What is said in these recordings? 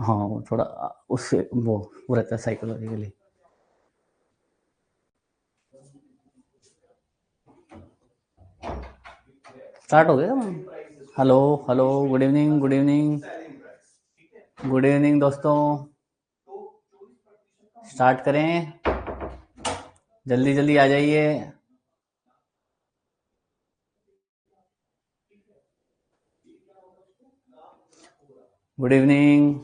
हाँ वो थोड़ा उससे वो रहता है साइकोलॉजिकली। स्टार्ट हो गया। Hello hello, good evening, good evening, good evening दोस्तों। स्टार्ट करें, जल्दी जल्दी आ जाइए। Good evening.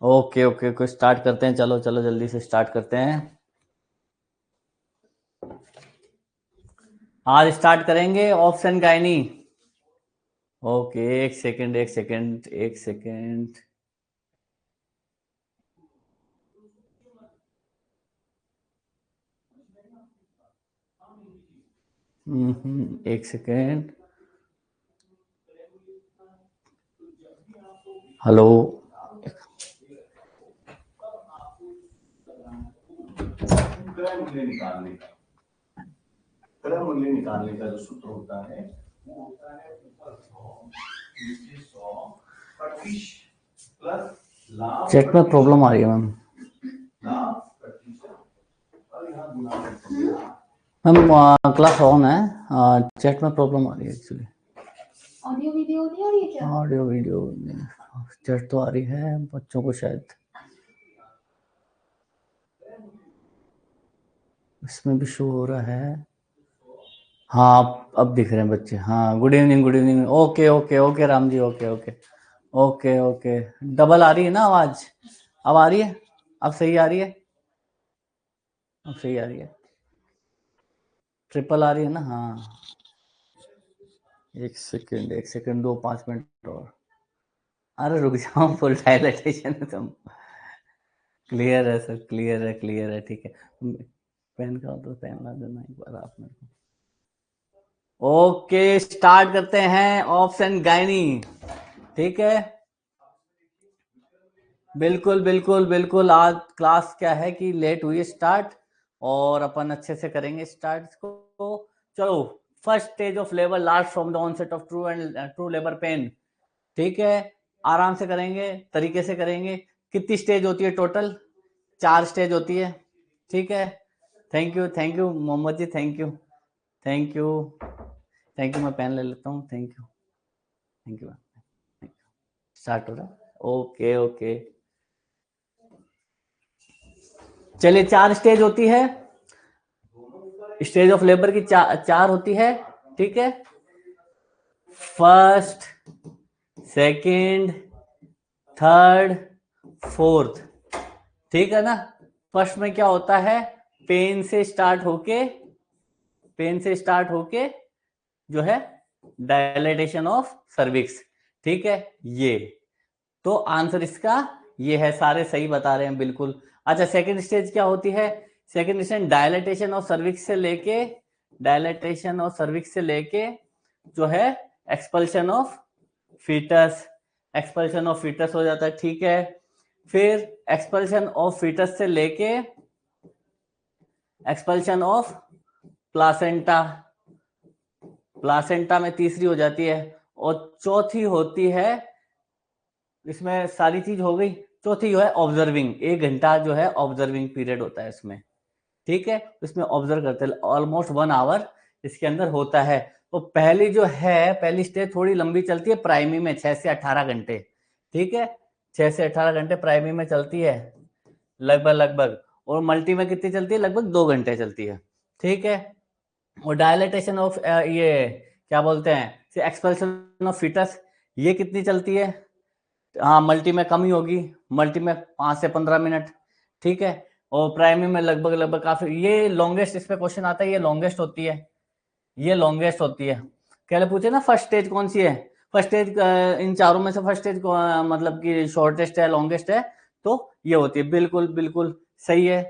Okay okay okay, start करते हैं। चलो चलो जल्दी से स्टार्ट करते हैं। आज स्टार्ट करेंगे ऑप्शन गायनी। ओके, एक सेकंड एक सेकंड एक सेकंड। एक सेकंड। हेलो। क्रय मूल्य निकालने का, क्रय मूल्य निकालने का जो सूत्र होता है वो होता है ऊपर 100 नीचे 100 25 प्लस लाभ। चेक में प्रॉब्लम आ रही है मैम। लाभ प्रतिशत और यहाँ गुणा। मैम क्लास ऑन है, चैट में प्रॉब्लम आ रही है एक्चुअली। ऑडियो वीडियो नहीं आ रही है क्या? ऑडियो वीडियो चैट तो आ रही है बच्चों को शायद इसमें भी शो हो रहा है। हाँ अब दिख रहे हैं बच्चे। हाँ good evening, good evening. Okay okay okay Ram ji, okay okay okay okay. Double आ रही है ना आवाज? अब आ रही है? अब सही आ रही है? अब सही आ रही है? ट्रिपल आ रही है ना? हाँ एक सेकंड दो, 5 मिनट और। अरे रुक जाओ, फुल डायलेटेशन है तुम। क्लियर है सर, क्लियर है, क्लियर है, ठीक है। पेन का तो पेन ला देना एक बार आप मेरे को। ओके स्टार्ट करते हैं ऑप्शन गायनी। ठीक है, बिल्कुल बिल्कुल बिल्कुल। आज क्लास क्या है कि लेट हुई स्टार्ट और अपन अच्छे से करेंगे स्टार्ट को। चलो, first stage of labour last from the onset of true labour pain. ठीक है, आराम से करेंगे, तरीके से करेंगे। कितनी स्टेज होती है टोटल? 4 स्टेज होती है। ठीक है, thank you Mohammed ji, thank you thank you thank you. मैं पेन ले लेता हूँ। Thank you thank you. Start हो रहा है? Okay okay. चलिए, 4 स्टेज होती है। स्टेज ऑफ लेबर की 4 होती है। ठीक है, फर्स्ट, सेकंड, थर्ड, फोर्थ। ठीक है ना? फर्स्ट में क्या होता है? पेन से स्टार्ट होके जो है डायलेटेशन ऑफ सर्विक्स। ठीक है, ये तो आंसर इसका ये है। सारे सही बता रहे हैं बिल्कुल। अच्छा, सेकंड स्टेज क्या होती है? Second stage dilatation of cervix से लेके जो है expulsion of foetus. Expulsion of foetus हो जाता है। ठीक है, फिर एक्सपल्शन ऑफ फीटस से लेके एक्सपल्शन ऑफ प्लासेंटा। प्लासेंटा में तीसरी हो जाती है। और चौथी होती है, इसमें सारी चीज हो गई। चौथी जो है ऑब्जर्विंग, 1 घंटा जो है ऑब्जर्विंग पीरियड होता है इसमें। ठीक है, इसमें ऑब्जर्व करते हैं ऑलमोस्ट 1 आवर इसके अंदर होता है। तो पहली जो है, पहली स्टेज थोड़ी लंबी चलती है प्राइमरी में, 6 से 18 घंटे। ठीक है, 6 से 18 घंटे प्राइमरी में चलती है लगभग। और मल्टी में कितनी चलती है? लगभग 2 घंटे चलती है। ठीक है, और डायलेटेशन ऑफ ये क्या बोलते हैं, एक्सपल्शन ऑफ फीटस, ये कितनी चलती है? हाँ मल्टी में कम ही होगी, मल्टी में 5 से 15 मिनट। ठीक है, और प्राइमरी में लगभग काफी। ये लॉन्गेस्ट इसमें क्वेश्चन आता है, ये लॉन्गेस्ट होती है, ये लॉन्गेस्ट होती है। क्या पूछे ना फर्स्ट स्टेज कौन सी है? फर्स्ट स्टेज इन चारों में से फर्स्ट स्टेज मतलब कि शॉर्टेस्ट है, लॉन्गेस्ट है, तो ये होती है। बिल्कुल बिल्कुल सही है।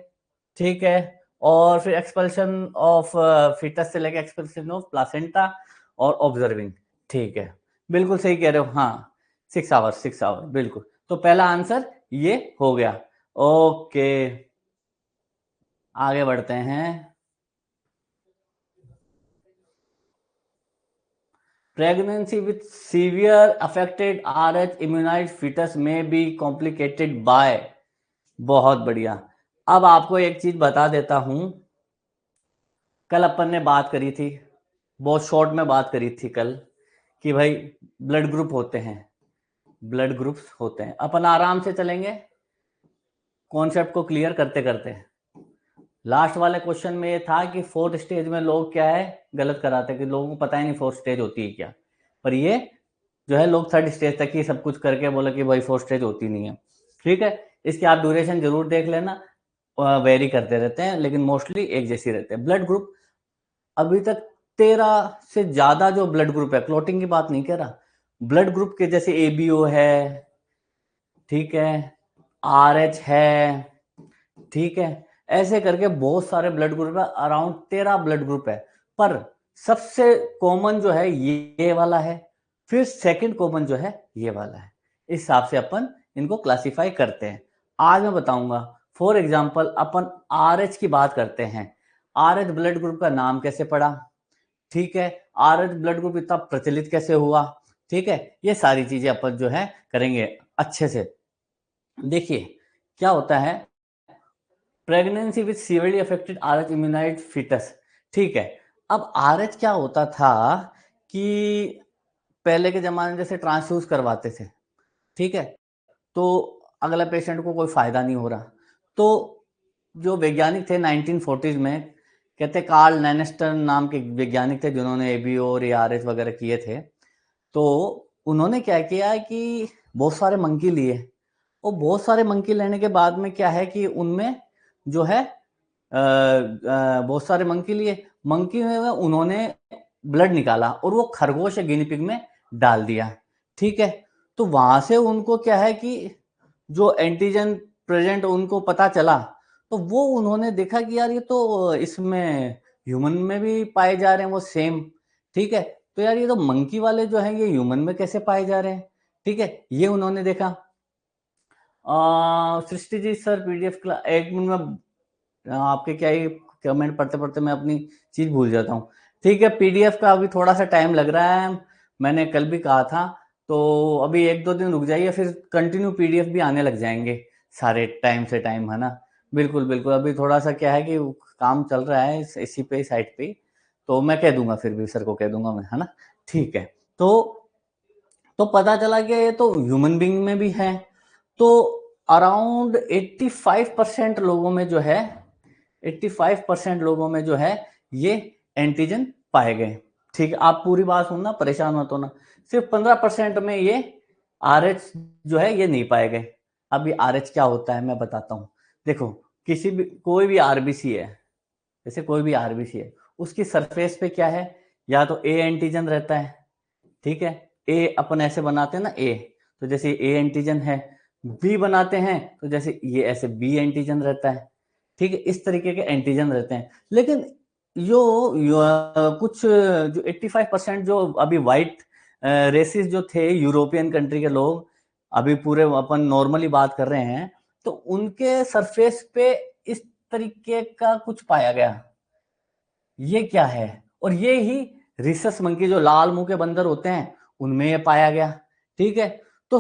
ठीक है, और फिर एक्सपल्शन ऑफ फीटस से लेकर एक्सपल्शन ऑफ प्लासेंटा और ऑब्जर्विंग। ठीक है, बिल्कुल सही कह रहे हो। हाँ 6 आवर बिल्कुल। तो पहला आंसर ये हो गया। ओके, आगे बढ़ते हैं। Pregnancy with severe affected RH immunised foetus में बी कॉम्प्लिकेटेड बाय। बहुत बढ़िया। अब आपको एक चीज बता देता हूं, कल अपन ने बात करी थी, बहुत शॉर्ट में बात करी थी कल, कि भाई ब्लड ग्रुप होते हैं, ब्लड ग्रुप्स होते हैं। अपन आराम से चलेंगे कॉन्सेप्ट को क्लियर करते करते। लास्ट वाले क्वेश्चन में ये था कि फोर्थ स्टेज में लोग क्या है गलत कराते हैं, कि लोगों को पता ही नहीं फोर्थ स्टेज होती है क्या, पर ये जो है लोग थर्ड स्टेज तक ही सब कुछ करके बोले कि भाई फोर्थ स्टेज होती नहीं है। ठीक है, इसकी आप ड्यूरेशन जरूर देख लेना, वेरी करते रहते हैं लेकिन मोस्टली एक जैसी रहते हैं। ब्लड ग्रुप अभी तक 13 से ज्यादा जो ब्लड ग्रुप है, क्लोटिंग की बात नहीं कह रहा, ब्लड ग्रुप के जैसे ABO है, ठीक है, RH है, ठीक है, ऐसे करके बहुत सारे ब्लड ग्रुप है, अराउंड 13 ब्लड ग्रुप है। पर सबसे कॉमन जो है ये वाला है, फिर सेकंड कॉमन जो है ये वाला है। इस हिसाब से अपन इनको क्लासिफाई करते हैं। आज मैं बताऊंगा, फॉर एग्जांपल अपन RH की बात करते हैं। RH ब्लड ग्रुप का नाम कैसे पड़ा, ठीक है, RH ब्लड ग्रुप इतना प्रचलित कैसे हुआ, ठीक है, ये सारी चीजें अपन जो है करेंगे अच्छे से। देखिए क्या होता है, pregnancy with severely affected RH immunised foetus. ठीक है, अब RH क्या होता था कि पहले के जमाने में जैसे ट्रांसफ्यूज करवाते थे, ठीक है, तो अगला पेशेंट को कोई फायदा नहीं हो रहा, तो जो वैज्ञानिक थे 1940s में, कहते कार्ल नैनेस्टर नाम के वैज्ञानिक थे जिन्होंने ABO और ARH वगैरह किए थे। तो उन्होंने क्या किया कि बहुत सारे मंकी लिए, और बहुत सारे मंकी लेने के बाद में क्या है कि उनमें जो है बहुत सारे मंकी लिए, मंकी में उन्होंने ब्लड निकाला और वो खरगोश या गिनी पिग में डाल दिया। ठीक है, तो वहां से उनको क्या है कि जो एंटीजन प्रेजेंट उनको पता चला, तो वो उन्होंने देखा कि यार ये तो इसमें ह्यूमन में भी पाए जा रहे हैं वो सेम। ठीक है, तो यार ये तो मंकी वाले जो हैं ये ह्यूमन में कैसे पाए जा रहे हैं। ठीक है, ये उन्होंने देखा। Srishti ji sir PDF class, एक मिनट में आपके क्या ही कमेंट पढ़ते पढ़ते मैं अपनी चीज भूल जाता हूँ। ठीक है, PDF का अभी थोड़ा सा टाइम लग रहा है, मैंने कल भी कहा था, तो अभी 1-2 दिन रुक जाइए, फिर कंटिन्यू PDF भी आने लग जाएंगे सारे टाइम से टाइम, है ना। बिल्कुल बिल्कुल, अभी थोड़ा सा क्या है कि काम चल रहा है इसी पे साइट पे, तो मैं कह दूंगा, फिर भी सर को कह दूंगा मैं, है ना। ठीक है, तो पता चला कि ये तो ह्यूमन बीइंग में भी है। तो अराउंड 85% लोगों में जो है, 85% लोगों में जो है ये एंटीजन पाए गए। ठीक है, आप पूरी बात सुनना, परेशान मत होना। सिर्फ 15% में ये RH जो है ये नहीं पाए गए। अब ये RH क्या होता है मैं बताता हूँ। देखो, किसी भी कोई भी RBC है, जैसे कोई भी RBC है, उसकी सरफेस पे क्या है, या तो A एंटीजन रहता है, ठीक है, A अपन ऐसे बनाते हैं ना A, तो जैसे A एंटीजन है, B बनाते हैं तो जैसे ये ऐसे B एंटीजन रहता है। ठीक है, इस तरीके के एंटीजन रहते हैं। लेकिन यो कुछ जो 85% जो अभी व्हाइट रेसिस जो थे, यूरोपियन कंट्री के लोग, अभी पूरे अपन नॉर्मली बात कर रहे हैं, तो उनके सरफेस पे इस तरीके का कुछ पाया गया। ये क्या है, और ये ही रिसस मंकी जो लाल मुंह के बंदर होते हैं उनमें ये पाया गया। ठीक है, तो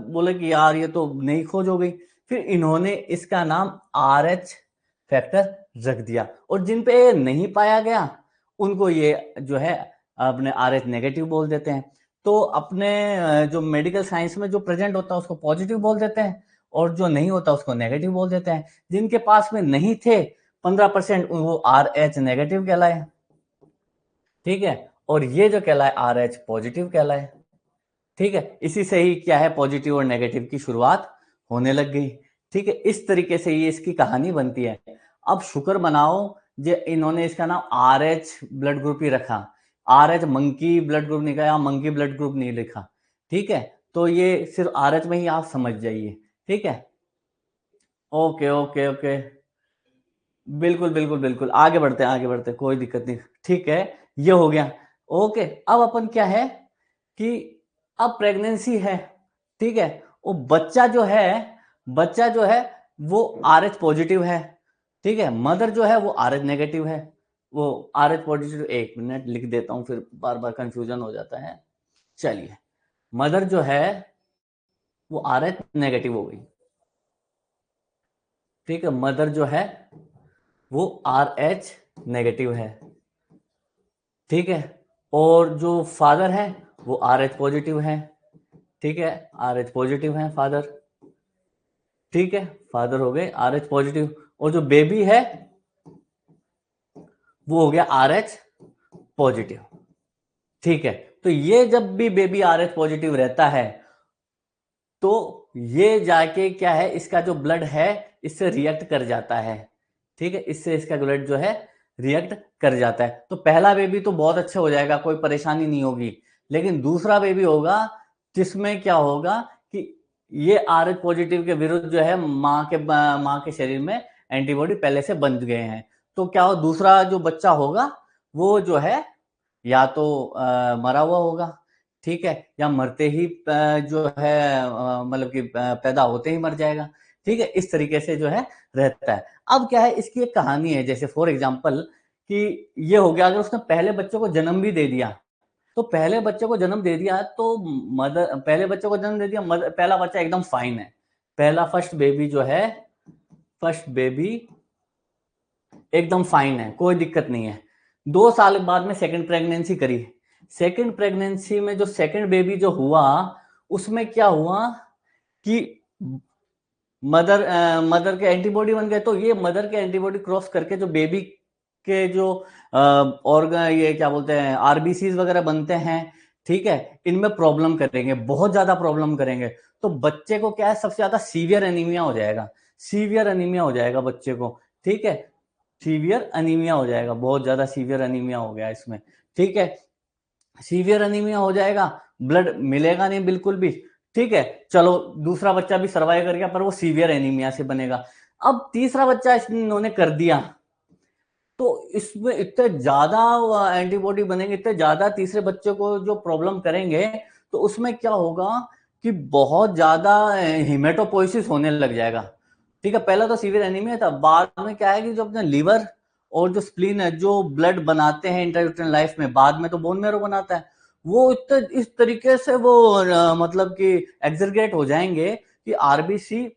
बोले कि यार ये तो नई खोज हो गई, फिर इन्होंने इसका नाम RH फैक्टर रख दिया, और जिन पे ये नहीं पाया गया उनको ये जो है अपने RH नेगेटिव बोल देते हैं। तो अपने जो मेडिकल साइंस में जो प्रेजेंट होता है उसको पॉजिटिव बोल देते हैं, और जो नहीं होता उसको नेगेटिव बोल देते हैं। जिनके पास में नहीं थे 15%, वो RH नेगेटिव कहलाए। ठीक है, और ये जो कहलाए RH पॉजिटिव कहलाए। ठीक है, इसी से ही क्या है पॉजिटिव और नेगेटिव की शुरुआत होने लग गई। ठीक है, इस तरीके से ये इसकी कहानी बनती है। अब शुक्र मनाओ जो इन्होंने इसका नाम RH ब्लड ग्रुप ही रखा, RH मंकी ब्लड ग्रुप नहीं कहा, मंकी ब्लड ग्रुप नहीं लिखा। ठीक है, तो ये सिर्फ RH में ही आप समझ जाइए। ठीक है, ओके ओके ओके, बिल्कुल बिल्कुल बिल्कुल, आगे बढ़ते हैं आगे बढ़ते हैं, कोई दिक्कत नहीं। ठीक है, ये हो गया। ओके, अब अपन क्या है कि अब प्रेगनेंसी है, ठीक है, वो बच्चा जो है वो RH पॉजिटिव है। ठीक है, मदर जो है वो RH नेगेटिव है। वो RH पॉजिटिव, 1 मिनट लिख देता हूँ, फिर बार बार कंफ्यूजन हो जाता है। चलिए, मदर जो है वो RH नेगेटिव हो गई, ठीक है, मदर जो है वो RH नेगेटिव है, ठीक है, और जो फादर है वो RH पॉजिटिव है, ठीक है, RH पॉजिटिव है फादर, ठीक है, फादर हो गए RH पॉजिटिव, और जो बेबी है वो हो गया RH पॉजिटिव, ठीक है। तो ये जब भी बेबी RH पॉजिटिव रहता है तो ये जाके क्या है, इसका जो ब्लड है इससे रिएक्ट कर जाता है, ठीक है, इससे इसका ब्लड जो है रिएक्ट कर जाता है। तो पहला बेबी तो बहुत अच्छा हो जाएगा, कोई परेशानी नहीं होगी, लेकिन दूसरा बेबी होगा जिसमें क्या होगा कि ये RH पॉजिटिव के विरुद्ध जो है माँ के शरीर में एंटीबॉडी पहले से बन गए हैं। तो क्या हो, दूसरा जो बच्चा होगा वो जो है या तो मरा हुआ होगा, ठीक है, या मरते ही जो है मतलब कि पैदा होते ही मर जाएगा, ठीक है, इस तरीके से जो है रहता है। अब क्या है, इसकी एक कहानी है, जैसे फॉर एग्जांपल कि ये हो गया, अगर उसने पहले बच्चे को जन्म भी दे दिया, तो पहले बच्चे को जन्म दे दिया तो मदर, पहले बच्चे को जन्म दे दिया, पहला बच्चा एकदम फाइन है, पहला फर्स्ट बेबी जो है, फर्स्ट बेबी एकदम फाइन है, कोई दिक्कत नहीं है। 2 साल बाद में सेकंड प्रेगनेंसी करी, सेकंड प्रेगनेंसी में जो सेकंड बेबी जो हुआ उसमें क्या हुआ कि मदर के एंटीबॉडी बन गए, तो ये मदर के एंटीबॉडी क्रॉस करके जो बेबी के जो ऑर्गन, ये क्या बोलते हैं, आरबीसीज वगैरह बनते हैं, ठीक है, इनमें प्रॉब्लम करेंगे, बहुत ज्यादा प्रॉब्लम करेंगे। तो बच्चे को क्या है, सबसे ज्यादा सीवियर एनीमिया हो जाएगा, सीवियर एनीमिया हो जाएगा बच्चे को, ठीक है, सीवियर एनीमिया हो जाएगा, बहुत ज्यादा सीवियर एनीमिया हो गया इसमें, ठीक है, सीवियर एनीमिया हो जाएगा, ब्लड मिलेगा नहीं बिल्कुल भी, ठीक है, चलो दूसरा बच्चा भी सर्वाइव कर गया, पर वो सीवियर एनीमिया से बनेगा। अब तीसरा बच्चा इन्होंने कर दिया, तो इसमें इतने ज्यादा एंटीबॉडी बनेंगे, इतने ज्यादा तीसरे बच्चे को जो प्रॉब्लम करेंगे, तो उसमें क्या होगा कि बहुत ज्यादा हिमेटोपोइसिस होने लग जाएगा, ठीक है। पहला तो सीवियर एनीमिया था, बाद में क्या है कि जो अपने लिवर और जो स्प्लीन है, जो ब्लड बनाते हैं इंट्रायूटेरिन लाइफ में, बाद में तो बोन मैरो बनाता है, वो इतने इस तरीके से वो मतलब कि एक्सरगेट हो जाएंगे कि आरबीसी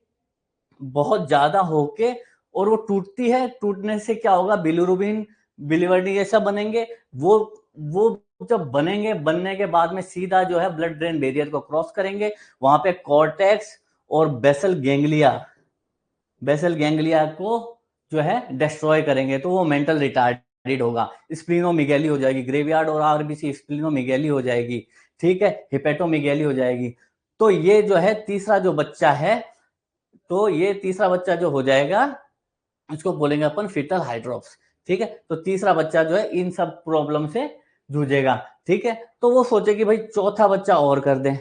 बहुत ज्यादा होके, और वो टूटती है, टूटने से क्या होगा, बिलिरुबिन, बिलिवर्डिन ये सब बनेंगे, वो जब बनेंगे, बनने के बाद में सीधा जो है ब्लड ब्रेन बैरियर को क्रॉस करेंगे, वहां पे कॉर्टेक्स और बेसल गैंग्लिया को जो है डिस्ट्रॉय करेंगे, तो वो मेंटल रिटार्डेड होगा, स्प्लीनोमेगैली हो जाएगी, ग्रेवयार्ड और आरबीसी स्प्लीनोमेगैली हो जाएगी, ठीक है, हिपेटोमेगैली हो जाएगी। तो ये जो है तीसरा जो बच्चा है, तो ये तीसरा बच्चा जो हो जाएगा, इसको बोलेंगे अपन फीटल हाइड्रोप्स, ठीक है। तो तीसरा बच्चा जो है इन सब प्रॉब्लम से जूझेगा, ठीक है। तो वो सोचे कि भाई चौथा बच्चा और कर दें,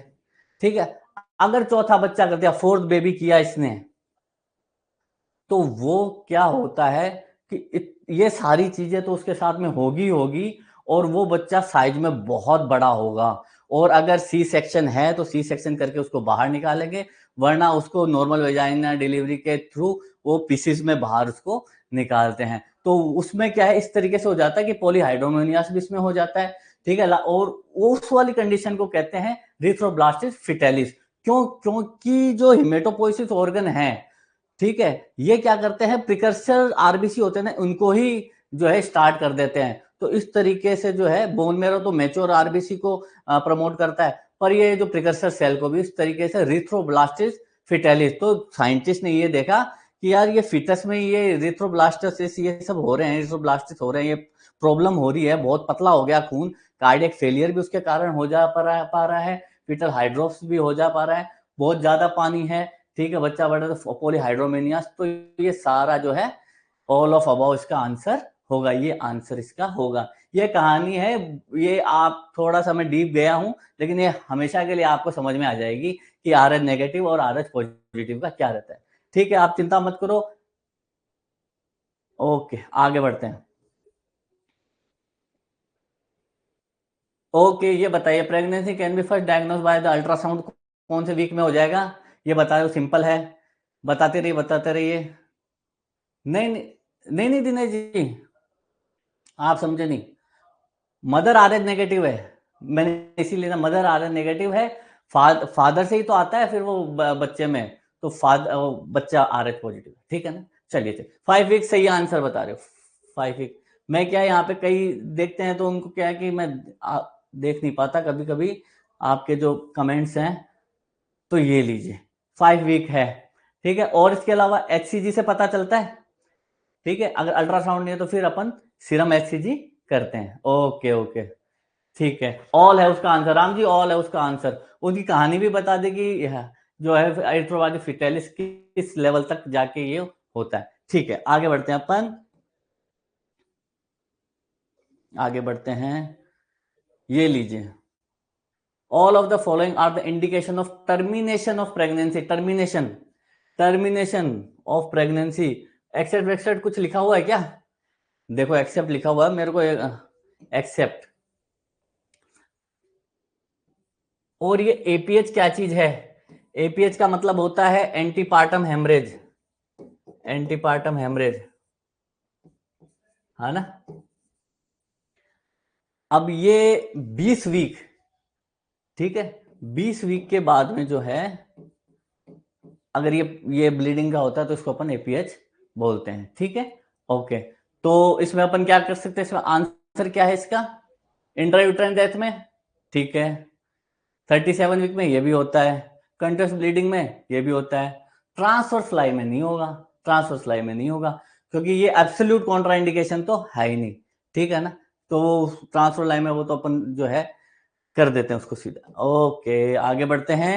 ठीक है, अगर चौथा बच्चा कर दिया, फोर्थ बेबी किया इसने, तो वो क्या होता है कि ये सारी चीजें तो उसके साथ में होगी होगी, और वो बच्चा साइज में बहुत बड़ा होगा, और अगर सी सेक्शन है तो सी सेक्शन करके उसको बाहर निकालेंगे, वरना उसको नॉर्मल वेजाइना डिलीवरी के थ्रू वो पीसीस में बाहर उसको निकालते हैं। तो उसमें क्या है, इस तरीके से हो जाता है कि पॉलीहाइड्रोमोनियास भी इसमें हो जाता है, ठीक है, और उस वाली कंडीशन को कहते हैं रिथ्रोब्लास्टिस फिटेलिस। क्यों? क्योंकि जो हिमेटोपोइसिस ऑर्गन है, ठीक है, ये क्या करते हैं, प्रिकर्सर आरबीसी होते हैं ना, उनको ही जो है स्टार्ट कर देते हैं। तो इस तरीके से जो है बोन मेरो तो मैच्योर आरबीसी को प्रमोट करता है, पर ये जो प्रिकर्सर सेल को भी इस तरीके से रिथ्रोब्लास्टिस फिटेलिस। तो साइंटिस्ट ने ये देखा कि यार ये फिटस में ये रिथ्रोब्लास्टिस ये सब हो रहे हैं, रिथ्रोब्लास्टिस हो रहे हैं, ये प्रॉब्लम हो रही है, बहुत पतला हो गया खून, कार्डियक फेलियर भी उसके कारण हो जा पा रहा है, फीटल हाइड्रोप्स भी हो जा पा रहा है, बहुत ज्यादा पानी है, ठीक है, बच्चा बड़ा तो पॉलीहाइड्रोमेनियास। तो ये सारा जो है ऑल ऑफ अबाउ इसका आंसर होगा, ये आंसर इसका होगा। ये कहानी है, ये आप थोड़ा सा मैं डीप गया हूं, लेकिन ये हमेशा के लिए आपको समझ में आ जाएगी कि RH नेगेटिव और RH पॉजिटिव का क्या रहता है, ठीक है, आप चिंता मत करो। ओके, आगे बढ़ते हैं। ओके, ये बताइए, pregnancy can be first diagnose by the ultrasound, कौन से वीक में हो जाएगा, ये बता दो, सिंपल है, बताते रहिए। नहीं नहीं नहीं नहीं दिनेश जी, आप समझे नहीं? मदर आरएच नेगेटिव है, मैंने इसीलिए ना, मदर आरएच नेगेटिव है, फादर से ही तो आता है फिर वो बच्चे में, तो बच्चा आरएच पॉजिटिव, ठीक है ना। चलिए 5 वीक सही आंसर बता रहे हो, 5 वीक। मैं क्या यहाँ पे कई देखते हैं तो उनको क्या है कि मैं देख नहीं पाता कभी कभी आपके जो कमेंट्स हैं, तो ये लीजिए 5 वीक है, ठीक है। और इसके अलावा HCG से पता चलता है, ठीक है। अगर अल्ट्रासाउंड नहीं है तो फिर अपन सीरम HCG करते हैं। ओके ओके, ठीक है, ऑल है उसका आंसर, राम जी ऑल है उसका आंसर। उनकी कहानी भी बता देगी जो है एरिथ्रोबाइट फिटालिस किस लेवल तक जाके ये होता है। ठीक है, आगे बढ़ते हैं अपन, आगे बढ़ते हैं। ये लीजिए, all of the following are the indication of termination of pregnancy, termination of pregnancy. Except except कुछ लिखा हुआ है क्या? देखो एक्सेप्ट लिखा हुआ है मेरे को, एक्सेप्ट। और ये एपीएच क्या चीज है? एपीएच का मतलब होता है एंटीपार्टम हेमरेज, एंटीपार्टम हेमरेज, है ना। अब ये 20 वीक, ठीक है, 20 वीक के बाद में जो है, अगर ये ब्लीडिंग का होता है तो इसको अपन एपीएच बोलते हैं, ठीक है। ओके, तो इसमें अपन क्या कर सकते हैं, इसमें आंसर क्या है इसका, इंट्रायूट्राइन डेथ में, ठीक है। 37 वीक में ये भी होता है, कंटिन्यूअस ब्लीडिंग में ये भी होता है, ट्रांसवर्स लाई में नहीं होगा, ट्रांसवर्स लाई में नहीं होगा, क्योंकि ये एब्सोल्यूट कॉन्ट्राइंडिकेशन तो है ही नहीं, ठीक है ना। तो ट्रांसफर लाई में वो तो अपन जो है कर देते हैं उसको सीधा। ओके, आगे बढ़ते हैं।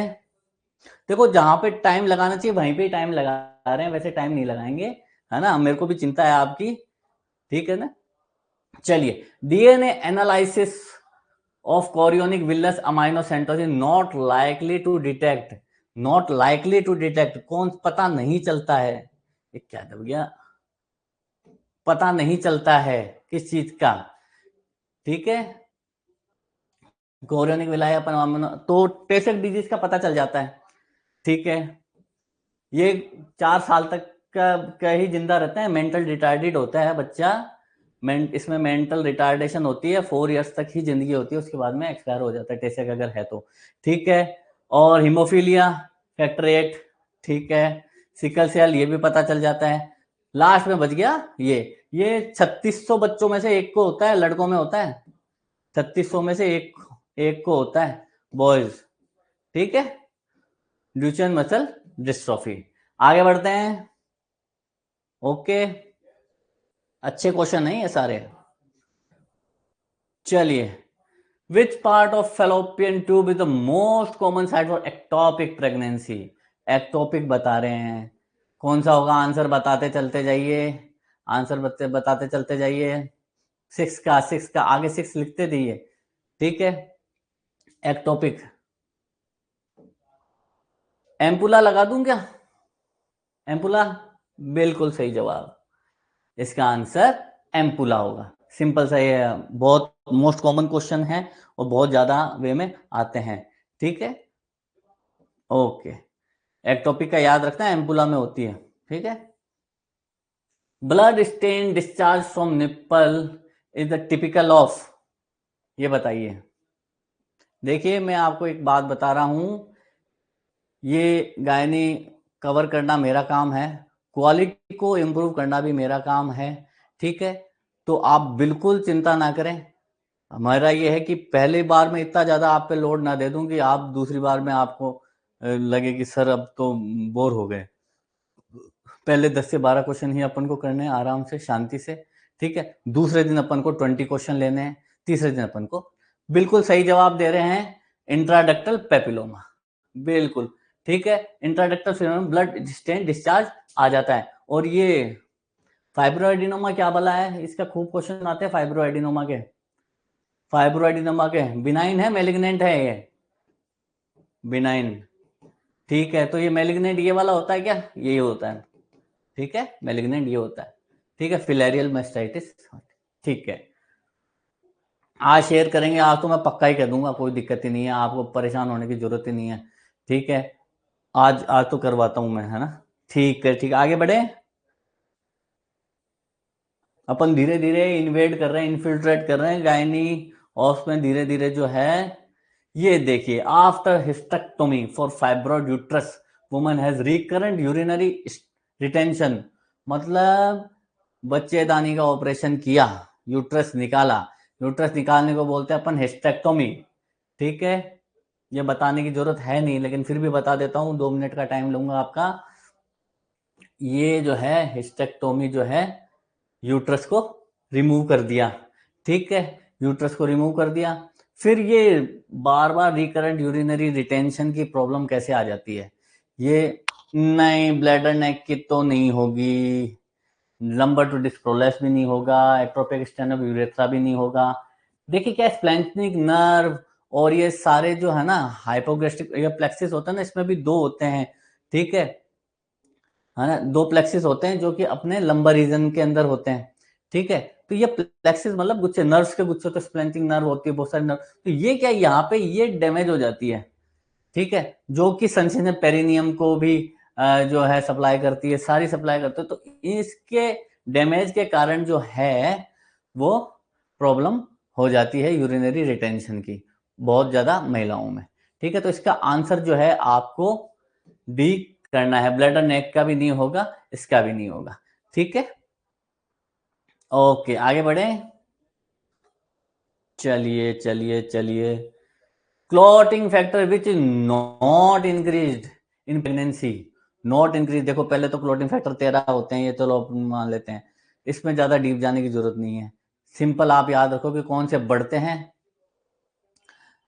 देखो जहां पे टाइम लगाना चाहिए वहीं पे टाइम लगा रहे हैं, वैसे टाइम नहीं लगाएंगे, है ना, मेरे को भी चिंता है आपकी, ठीक है ना। चलिए, DNA analysis of chorionic villus aminocentesis not likely to detect, not likely to detect, कौन पता नहीं चलता है, ये क्या दब गया, पता नहीं चलता है किस चीज का, ठीक है। कोरियोनिक विलाय अपन तो टेसेक डिजीज का पता चल जाता है, ठीक है। ये 4 साल तक का ही जिंदा रहता है, मेंटल रिटार्डेड होता है बच्चा, इसमें मेंटल रिटार्डेशन होती है, 4 इयर्स तक ही जिंदगी होती है, उसके बाद में एक्सपायर हो जाता है टेसेक अगर है तो, ठीक है। और हीमोफीलिया फैक्टर 8, ठीक है। सिकल सेल ये भी पता चल जाता है। लास्ट में बच गया ये 3600 बच्चों में से एक को होता है, लड़कों में होता है 3600 में से एक को होता है, बॉयज, ठीक है, ड्यूचेन मसल डिस्ट्रॉफी। आगे बढ़ते हैं। ओके, अच्छे क्वेश्चन नहीं है सारे। चलिए, which part of fallopian tube is the most common site for ectopic pregnancy, ectopic बता रहे हैं, कौन सा होगा आंसर, बताते चलते जाइए, आंसर बताते चलते जाइए। 6 का आगे 6 लिखते दिए, ठीक है। एक्टोपिक, एम्पुला लगा दूं क्या, एम्पुला, बिल्कुल सही जवाब, इसका आंसर एम्पुला होगा। सिंपल सा, ये बहुत मोस्ट कॉमन क्वेश्चन है और बहुत ज्यादा वे में आते हैं, ठीक है। ओके, एक्टोपिक का याद रखना, एम्पुला में होती है, ठीक है। Blood stain discharge from nipple is the typical of, ये बताइए। देखिए मैं आपको एक बात बता रहा हूं, ये गायनी कवर करना मेरा काम है, क्वालिटी को इम्प्रूव करना भी मेरा काम है, ठीक है। तो आप बिल्कुल चिंता ना करें, हमारा ये है कि पहली बार में इतना ज्यादा आप पे लोड ना दे दूं कि आप दूसरी बार में आपको लगे कि सर अब तो बोर हो गए। पहले 10 से 12 क्वेश्चन ही अपन को करने हैं आराम से शांति से, ठीक है। दूसरे दिन अपन को 20 क्वेश्चन लेने हैं, तीसरे दिन अपन को बिल्कुल सही जवाब दे रहे हैं, इंट्राडक्टल पेपिलोमा, बिल्कुल ठीक है। Intraductal papilloma blood stain discharge आ जाता है। और ये फाइब्रोएडिनोमा क्या बला है, इसका खूब क्वेश्चन आते हैं फाइब्रोएडिनोमा के, फाइब्रोएडिनोमा के बिनाइन है मेलिग्नेंट है, ये बिनाइन, ठीक है। तो ये मेलिग्नेंट ये वाला होता है क्या, यही होता है, ठीक है, मेलिग्नेंट ये होता है, ठीक है, फिलेरियल मेस्टाइटिस, ठीक है। आज शेयर करेंगे, आज तो मैं पक्का ही कह दूंगा, कोई दिक्कत ही नहीं है, आपको परेशान होने की जरूरत ही नहीं है, ठीक है। आज आज तो करवाता हूं मैं, है ना, ठीक है, ठीक है, आगे बढ़े। अपन धीरे धीरे इन्वेड कर रहे हैं, इन्फिल्ट्रेट कर रहे हैं गायनी और उसमें धीरे धीरे जो है ये देखिए, after hysterectomy for fibroid uterus woman has recurrent urinary retention, मतलब बच्चेदानी का ऑपरेशन किया, यूट्रस निकाला, यूट्रस निकालने को बोलते हैं अपन हिस्टेक्टोमी। ठीक है, ये बताने की जरूरत है नहीं लेकिन फिर भी बता देता हूं, 2 मिनट का टाइम लूंगा आपका। ये जो है हिस्टेक्टोमी जो है, यूट्रस को रिमूव कर दिया। ठीक है, यूट्रस को रिमूव कर दिया, फिर ये बार बार रिकरेंट यूरिनरी रिटेंशन की प्रॉब्लम कैसे आ जाती है? ये नहीं, ब्लैडर नेक की तो नहीं होगी, लंबर टू डिस्क प्रोलेप्स भी नहीं होगा, एक्ट्रोपिक स्टेनम यूरेथ्रा भी नहीं होगा। देखिए क्या स्प्लैंक्निक नर्व और ये सारे जो है ना हाइपोग्रेस्टिक या प्लेक्सिस होता है ना, इसमें भी 2 होते हैं। ठीक है ना, 2 प्लेक्सिस होते हैं जो कि अपने लंबर रीजन के अंदर होते हैं। ठीक है, तो ये प्लेक्सिस मतलब गुच्छे, नर्व्स के गुच्छे, तो स्प्लैंक्निक नर्व होती है, बहुत सारे नर्व, तो ये क्या यहाँ पे ये डैमेज हो जाती है। ठीक है, जो कि संचित पेरिनियम को भी जो है सप्लाई करती है, सारी सप्लाई करती है, तो इसके डैमेज के कारण जो है वो प्रॉब्लम हो जाती है यूरिनरी रिटेंशन की, बहुत ज्यादा महिलाओं में। ठीक है, तो इसका आंसर जो है आपको डी करना है, ब्लैडर नेक का भी नहीं होगा, इसका भी नहीं होगा। ठीक है, ओके आगे बढ़े, चलिए चलिए चलिए। Clotting factor which is not increased in pregnancy, not increase, देखो पहले तो क्लॉटिंग फैक्टर 13 होते हैं, ये चलो अपन मान लेते हैं, इसमें ज्यादा डीप जाने की जरूरत नहीं है, सिंपल आप याद रखो कि कौन से बढ़ते हैं।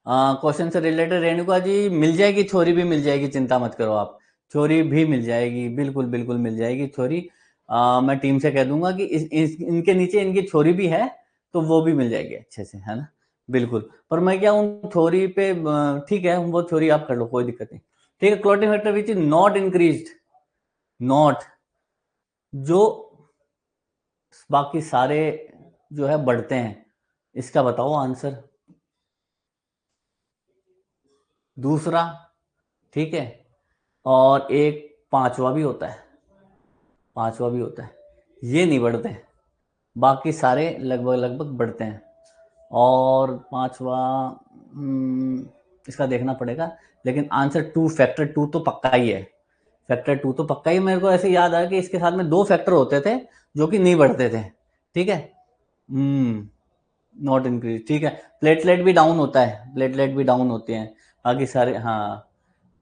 क्वेश्चन से रिलेटेड रेणुका जी, मिल जाएगी थ्योरी भी मिल जाएगी, चिंता मत करो आप, थ्योरी भी मिल जाएगी, बिल्कुल बिल्कुल मिल जाएगी थ्योरी। मैं टीम से कह दूंगा कि इनके नीचे इनकी थ्योरी भी है, तो वो भी मिल जाएगी अच्छे से, है ना, बिल्कुल। पर मैं क्या उन थ्योरी पे ठीक है, वो थ्योरी आप कर लो, कोई दिक्कत नहीं। ठीक है, clotting factor which is not increased, not, जो बाकी सारे जो है बढ़ते हैं, इसका बताओ आंसर। दूसरा, ठीक है, और एक पांचवा भी होता है, पांचवा भी होता है, ये नहीं बढ़ते हैं, बाकी सारे लगभग लगभग बढ़ते हैं। और पांचवा इसका देखना पड़ेगा, लेकिन आंसर 2, फैक्टर 2 तो पक्का ही है, फैक्टर 2 तो पक्का ही। मेरे को ऐसे याद आया कि इसके साथ में 2 फैक्टर होते थे जो कि नहीं बढ़ते थे। ठीक है, नॉट इंक्रीज, ठीक है, प्लेटलेट भी डाउन होता है, प्लेटलेट भी डाउन होते हैं, बाकी सारे हाँ,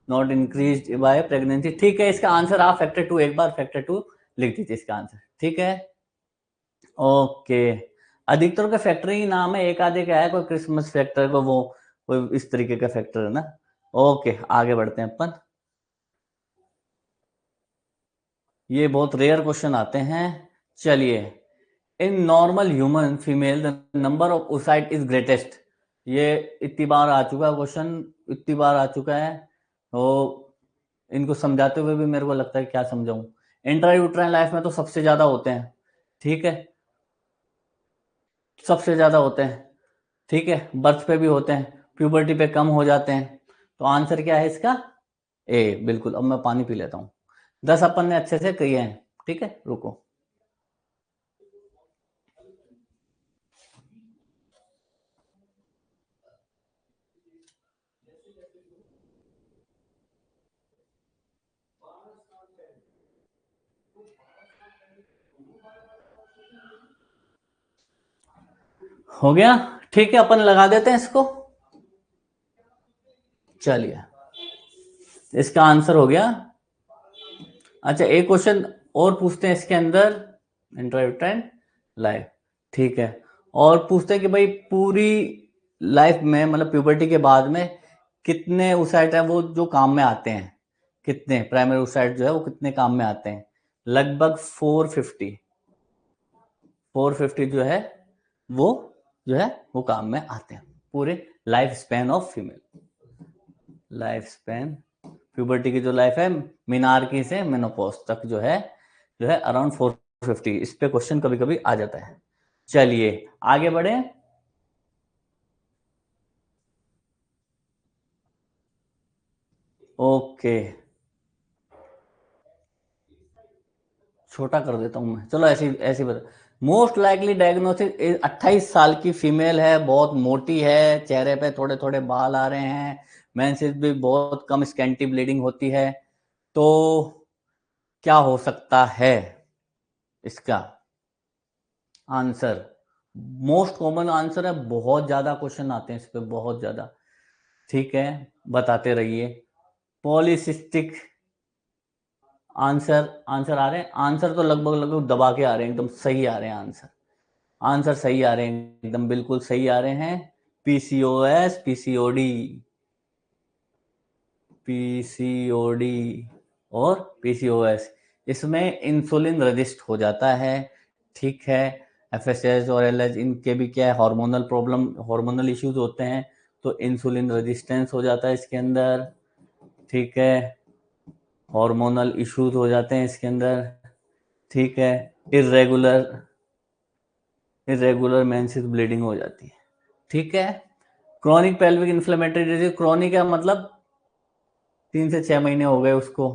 नॉट इंक्रीज बाय प्रेगनेंसी। ठीक है, इसका आंसर आप फैक्टर 2, एक बार फैक्टर 2 लिख दीजिए इसका आंसर। ठीक है, ओके, अधिकतर का फैक्टर ही नाम है, एक आधे का है, कोई क्रिसमस फैक्टर को वो कोई इस तरीके का फैक्टर है ना। ओके आगे बढ़ते हैं अपन, ये बहुत रेयर क्वेश्चन आते हैं। चलिए, in normal human female the number of oocyte is greatest, ये इतनी बार आ चुका है क्वेश्चन, इतनी बार आ चुका है, तो इनको समझाते हुए भी मेरे को लगता है क्या समझाऊं। इंट्रायूट्राइन लाइफ में तो सबसे ज्यादा होते हैं, ठीक है, सबसे ज्यादा होते हैं। ठीक है, बर्थ पे भी होते हैं, प्यूबर्टी पे कम हो जाते हैं, तो आंसर क्या है इसका? ए, बिल्कुल। अब मैं पानी पी लेता हूँ, 10 अपन ने अच्छे से किए हैं। ठीक है, रुको, हो गया। ठीक है, अपन लगा देते हैं इसको, चलिए इसका आंसर हो गया। अच्छा, एक क्वेश्चन और पूछते हैं इसके अंदर, इंट्रायूट्राइन लाइफ, ठीक है, और पूछते हैं कि भाई पूरी लाइफ में, मतलब प्यूबर्टी के बाद में कितने oocyte है वो जो काम में आते हैं, कितने प्राइमरी oocyte जो है वो कितने काम में आते हैं? लगभग 450, 450 जो है वो, जो है वो काम में आते हैं पूरे life span of female, life span puberty की जो लाइफ है, मीनार्की से मेनोपॉज तक जो है अराउंड 450, इस पे क्वेश्चन कभी कभी आ जाता है। चलिए आगे बढ़े, ओके, छोटा कर देता हूं मैं, चलो ऐसी ऐसी बता, मोस्ट लाइकली डायग्नोसिस 28 साल की फीमेल है, बहुत मोटी है, चेहरे पे थोड़े थोड़े बाल आ रहे हैं, मेंसेस भी बहुत कम, स्कैंटी ब्लीडिंग होती है। तो क्या हो सकता है इसका आंसर? मोस्ट कॉमन आंसर है, बहुत ज्यादा क्वेश्चन आते हैं इस पे, बहुत ज्यादा। ठीक है, बताते रहिए। पॉलीसिस्टिक, आंसर आ रहे हैं, आंसर तो लगभग लगभग दबा के आ रहे हैं, एकदम सही आ रहे हैं आंसर, आंसर सही आ रहे हैं, एकदम बिल्कुल सही आ रहे हैं। पीसीओएस, पीसीओडी, पीसीओडी और पीसीओएस, इसमें इंसुलिन रजिस्ट हो जाता है। ठीक है, एफएसएस और एलएच इनके भी क्या है, हार्मोनल प्रॉब्लम, हार्मोनल इश्यूज होते हैं, तो इंसुलिन रेजिस्टेंस हो जाता है इसके अंदर। ठीक है, हार्मोनल इश्यूज हो जाते हैं इसके अंदर। ठीक है, इरेगुलर मेंसेस ब्लीडिंग हो जाती है। ठीक है, chronic pelvic inflammatory disease, chronic है मतलब 3 से 6 महीने हो गए उसको।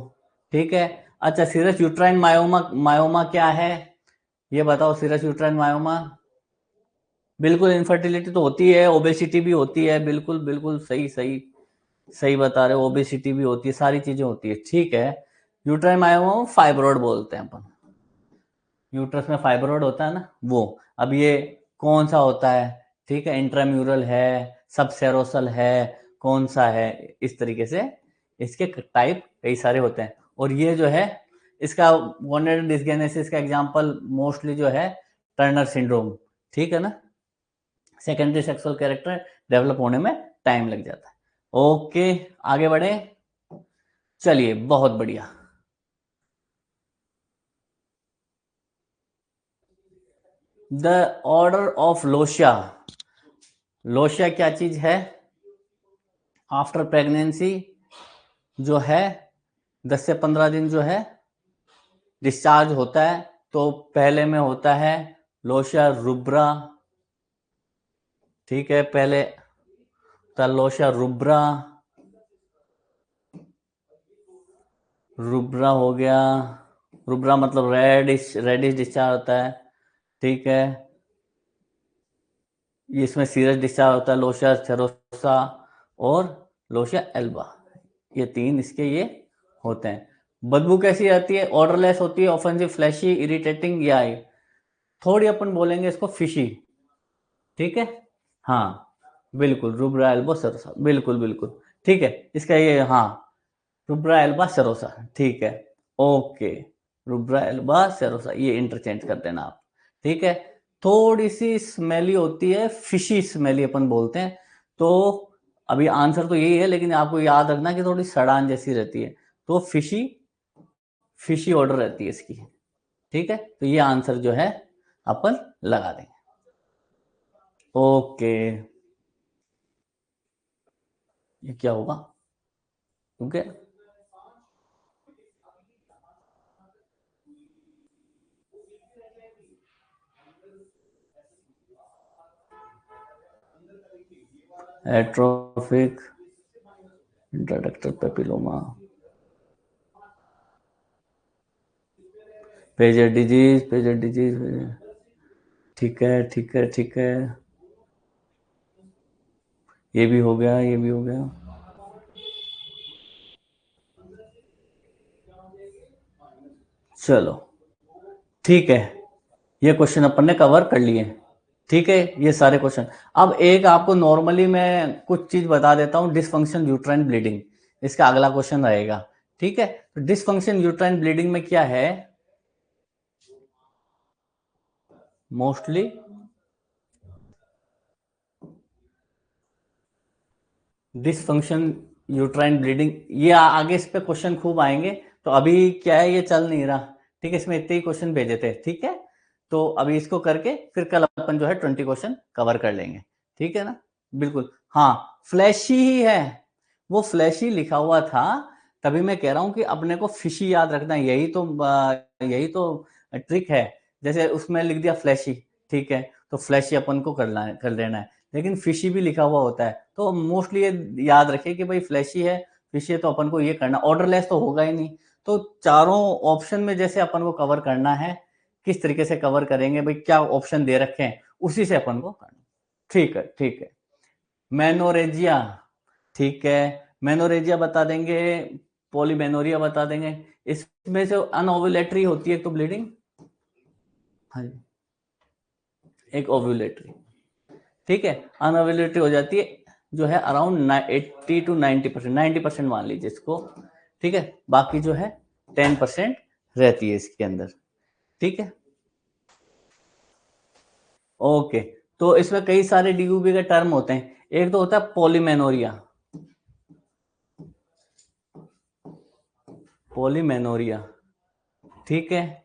ठीक है, अच्छा सीरस यूट्राइन मायोमा, मायोमा क्या है ये बताओ? सीरस यूट्राइन मायोमा, बिल्कुल इनफर्टिलिटी तो होती है, ओबेसिटी भी होती है, बिल्कुल बिल्कुल सही सही सही बता रहे हो, ओबेसिटी भी होती है, सारी चीजें होती है। ठीक है, यूट्राइन मायोमा फाइब्रोइड बोलते हैं अपन, यूट्रस में फाइब्रोइड होता है ना वो। अब ये कौन सा होता है? ठीक है, इंट्राम्यूरल है, सबसेरोसल है, कौन सा है, इस तरीके से इसके टाइप कई सारे होते हैं। और ये जो है इसका गोनेडल डिसजेनेसिस का एग्जांपल मोस्टली जो है टर्नर सिंड्रोम। ठीक है ना, सेकेंडरी सेक्सुअल कैरेक्टर डेवलप होने में टाइम लग जाता है। ओके, आगे बढ़े, चलिए बहुत बढ़िया। द ऑर्डर ऑफ लोशिया, लोशिया क्या चीज है? आफ्टर प्रेगनेंसी जो है 10 से 15 दिन जो है डिस्चार्ज होता है, तो पहले में होता है लोशिया रुब्रा। ठीक है, पहले लोशिया रुब्रा, रुब्रा हो गया, रुब्रा मतलब रेडिश डिस्चार्ज होता है। ठीक है, इसमें सीरस डिस्चार्ज होता है, लोशिया सेरोसा और लोशिया एल्बा, ये 3 इसके ये होते हैं। बदबू कैसी आती है? ऑर्डरलेस होती है, ऑफेंसिव, फ्लैशी, इरिटेटिंग, या थोड़ी अपन बोलेंगे इसको फिशी। ठीक है, हाँ बिल्कुल, रुब्रा एल्बा सेरोसा, बिल्कुल बिल्कुल ठीक है, इसका ये हाँ, रुब्रा एल्बा सेरोसा। ठीक है, ओके, रुब्रा एल्बा सेरोसा, ये इंटरचेंज कर देना आप। ठीक है, थोड़ी सी स्मेली होती है, फिशी स्मेली अपन बोलते हैं। तो अभी आंसर तो यही है, लेकिन आपको याद रखना कि थोड़ी सड़ान जैसी रहती है, तो फिशी, फिशी ऑर्डर रहती है इसकी। ठीक है, तो ये आंसर जो है अपन लगा देंगे। ओके, ये क्या होगा? Okay, atrophic इंट्राडक्टर papilloma, pager disease, pager disease, ठीक है ठीक है ठीक है, ये भी हो गया, ये भी हो गया। चलो ठीक है, ये क्वेश्चन अपन ने कवर कर लिए। ठीक है, ये सारे क्वेश्चन। अब एक आपको नॉर्मली मैं कुछ चीज बता देता हूँ, डिसफंक्शन यूट्राइन ब्लीडिंग, इसका अगला क्वेश्चन रहेगा। ठीक है, तो डिसफंक्शन यूट्राइन ब्लीडिंग में क्या है? मोस्टली डिसफंक्शन यूट्राइन ब्लीडिंग, ये आगे इस पे क्वेश्चन खूब आएंगे, तो अभी क्या है, ये चल नहीं रहा। ठीक है, इसमें इतने ही क्वेश्चन भेजे थे। ठीक है, तो अभी इसको करके फिर कल अपन जो है 20 क्वेश्चन कवर कर लेंगे। ठीक है ना, बिल्कुल, हाँ फ्लैशी ही है, वो फ्लैशी लिखा हुआ था, तभी मैं कह रहा हूं कि अपने को फिशी याद रखना, यही तो ट्रिक है। जैसे उसमें लिख दिया फ्लैशी, ठीक है, तो फ्लैशी अपन को कर लेना है, लेकिन फिशी भी लिखा हुआ होता है, तो मोस्टली ये याद रखिए कि भाई फ्लैशी है, फिशी है, तो अपन को ये करना, ऑर्डरलेस तो होगा ही नहीं। तो चारों ऑप्शन में जैसे अपन को कवर करना है, किस तरीके से कवर करेंगे भाई, क्या ऑप्शन दे रखे हैं उसी से अपन को करना। ठीक है ठीक है। मेनोरेजिया, ठीक है, मेनोरेजिया बता देंगे, पॉलीमेनोरिया बता देंगे। इसमें से अनओव्यूलेटरी होती है एक तो ब्लीडिंग, हाँ जी, एक ओव्यूलेटरी, ठीक है, अनओव्यूलेटरी हो जाती है जो है अराउंड 80 to 90%, 90% मान लीजिए इसको, ठीक है, बाकी जो है 10% रहती है इसके अंदर, ठीक है। ओके, तो इसमें कई सारे डीयूबी के टर्म होते हैं। एक तो होता है पॉलीमेनोरिया, पॉलीमेनोरिया, ठीक है।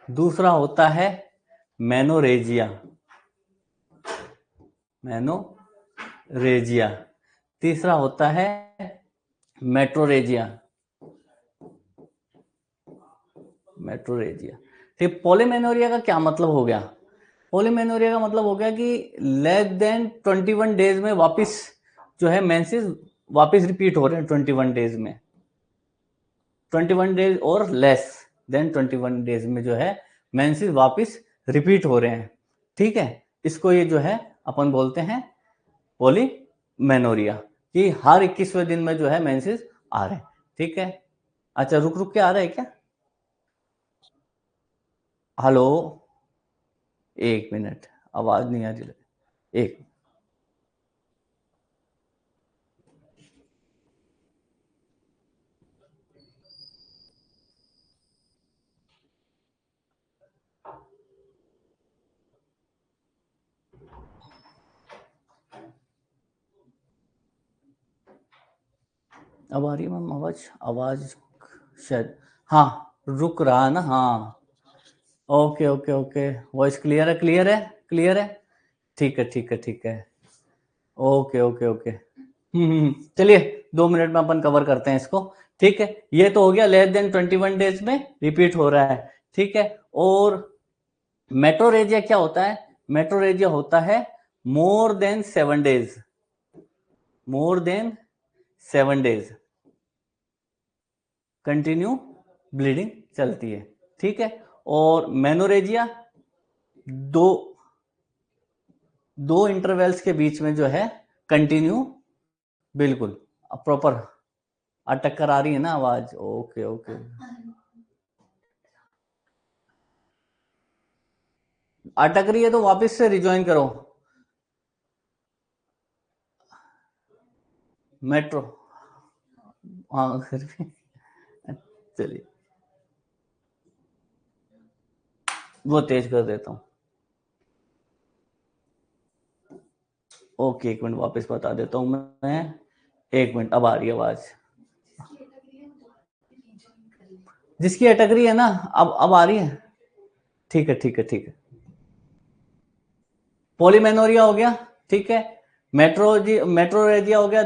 दूसरा होता है मेनोरेजिया, मेनोरेजिया। तीसरा होता है मेट्रोरेजिया, मेट्रोरेजिया। ठीक, पॉलीमेनोरिया का क्या मतलब हो गया? पॉलीमेनोरिया का मतलब हो गया कि लेस देन 21 डेज में वापस जो है मेंसेस वापस रिपीट हो रहे हैं 21 डेज में, 21 डेज और लेस देन 21 डेज में जो है मेंसेस वापस रिपीट हो रहे हैं, ठीक है। इसको ये जो है अपन बोलते हैं पॉलीमेनोरिया, कि हर 21वें दिन में जो है मेंसेस आ रहे हैं, ठीक है। अच्छा, रुक रुक के आ रहा है क्या? हेलो, एक मिनट, आवाज नहीं आ रही, एक, अब आ रही है मैम आवाज? आवाज शायद, हाँ, रुक रहा ना, हाँ। Okay okay okay, voice clear है, क्लियर है, क्लियर है, ठीक है ठीक है ठीक है। ओके ओके ओके, चलिए 2 मिनट में अपन कवर करते हैं इसको, ठीक है। ये तो हो गया लेस देन 21 डेज में रिपीट हो रहा है, ठीक है। और मेट्रोरेजिया क्या होता है? मेट्रोरेजिया होता है more than 7 days, more than 7 days continue bleeding चलती है, ठीक है। और मेनोरेजिया दो दो इंटरवल्स के बीच में जो है कंटिन्यू, बिल्कुल प्रॉपर। अटक कर आ रही है ना आवाज? ओके ओके, अटक रही है तो वापस से रिज्वाइन करो। मेट्रो, हाँ फिर भी चलिए वो तेज कर देता हूँ। ओके, एक मिनट, वापस बता देता हूँ मैं, एक मिनट, अब आ रही है आवाज। जिसकी अटक रही है ना, अब आ रही है, ठीक है ठीक है ठीक है। पॉलीमेनोरिया हो गया, ठीक है। मेट्रोरेजिया हो गया,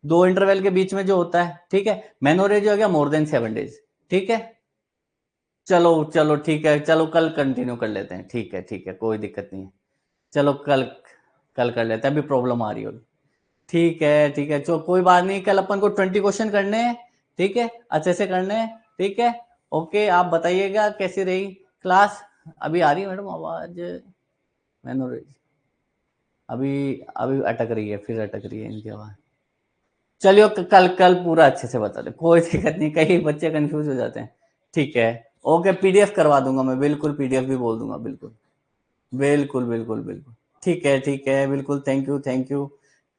दो इंटरवल के बीच में जो होता है, ठीक है। मेनोरेजिया हो गया मोर देन 7 डेज, ठीक है। चलो चलो ठीक है, चलो कल कंटिन्यू कर लेते हैं, ठीक है ठीक है, कोई दिक्कत नहीं है। चलो कल कल कर लेते हैं, अभी प्रॉब्लम आ रही होगी, ठीक है ठीक है। चलो कोई बात नहीं, कल अपन को 20 क्वेश्चन करने हैं, ठीक है, अच्छे से करने हैं, ठीक है। ओके, आप बताइएगा कैसी रही क्लास। अभी आ रही है मैडम आवाज? मेनोरेज अभी अभी अटक रही है, फिर अटक रही है इनकी आवाज। चलिए कल कल पूरा अच्छे से बता दे, कोई दिक्कत नहीं, कई बच्चे कंफ्यूज हो जाते हैं, ठीक है। ओके, पीडीएफ करवा दूंगा मैं, बिल्कुल पीडीएफ भी बोल दूंगा, बिल्कुल बिल्कुल बिल्कुल बिल्कुल, ठीक है बिल्कुल, थैंक यू,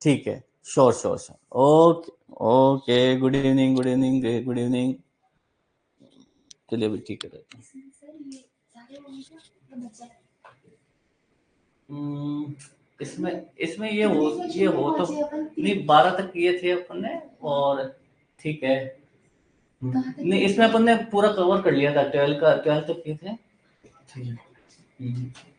ठीक है, sure sure sure, okay okay, good evening, good evening, good evening, चलिए अभी ठीक है। इसमें इसमें ये हो तो नहीं, 12 तक किए थे अपन ने, और ठीक है। नहीं, इसमें अपन ने पूरा कवर कर लिया था, 12 तक किए थे, ठीक है।